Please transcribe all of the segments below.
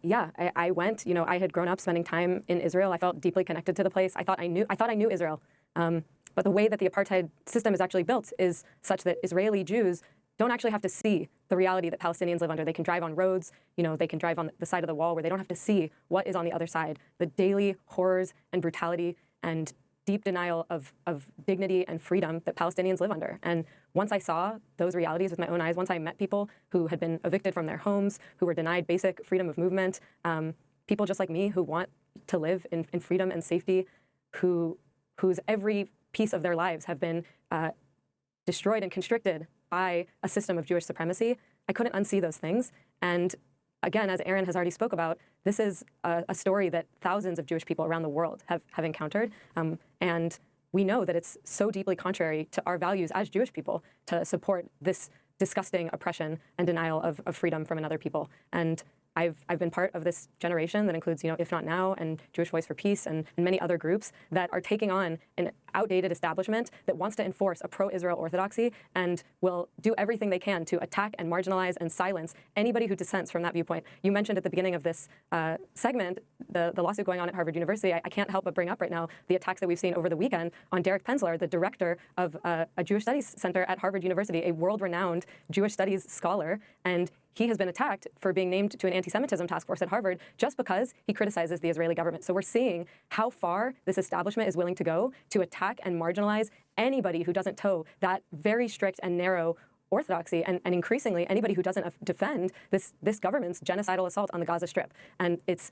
Yeah, I went. You know, I had grown up spending time in Israel. I felt deeply connected to the place. I thought I knew Israel. But the way that the apartheid system is actually built is such that Israeli Jews don't actually have to see the reality that Palestinians live under. They can drive on roads, you know, they can drive on the side of the wall where they don't have to see what is on the other side, the daily horrors and brutality and deep denial of dignity and freedom that Palestinians live under. And once I saw those realities with my own eyes, once I met people who had been evicted from their homes, who were denied basic freedom of movement, people just like me who want to live in freedom and safety, whose every piece of their lives have been destroyed and constricted by a system of Jewish supremacy, I couldn't unsee those things. And again, as Aaron has already spoke about, this is a story that thousands of Jewish people around the world have encountered. And we know that it's so deeply contrary to our values as Jewish people to support this disgusting oppression and denial of freedom from another people. And I've been part of this generation that includes, you know, If Not Now and Jewish Voice for Peace and many other groups that are taking on an outdated establishment that wants to enforce a pro-Israel orthodoxy and will do everything they can to attack and marginalize and silence anybody who dissents from that viewpoint. You mentioned at the beginning of this segment the lawsuit going on at Harvard University. I can't help but bring up right now the attacks that we've seen over the weekend on Derek Penzler, the director of a Jewish Studies Center at Harvard University, a world-renowned Jewish studies scholar, and he has been attacked for being named to an anti-Semitism task force at Harvard just because he criticizes the Israeli government. So we're seeing how far this establishment is willing to go to attack and marginalize anybody who doesn't toe that very strict and narrow orthodoxy, and increasingly anybody who doesn't defend this government's genocidal assault on the Gaza Strip. And it's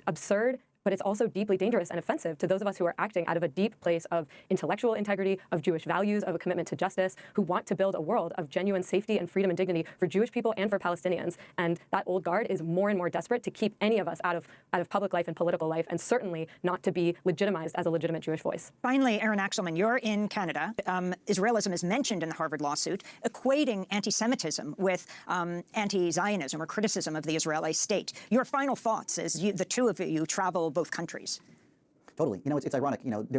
absurd, but it's also deeply dangerous and offensive to those of us who are acting out of a deep place of intellectual integrity, of Jewish values, of a commitment to justice, who want to build a world of genuine safety and freedom and dignity for Jewish people and for Palestinians. And that old guard is more and more desperate to keep any of us out of public life and political life, and certainly not to be legitimized as a legitimate Jewish voice. Finally, Aaron Axelman, you're in Canada. Israelism is mentioned in the Harvard lawsuit, equating anti-Semitism with anti-Zionism or criticism of the Israeli state. Your final thoughts as the two of you travel both countries? Totally. You know, it's ironic. You know, there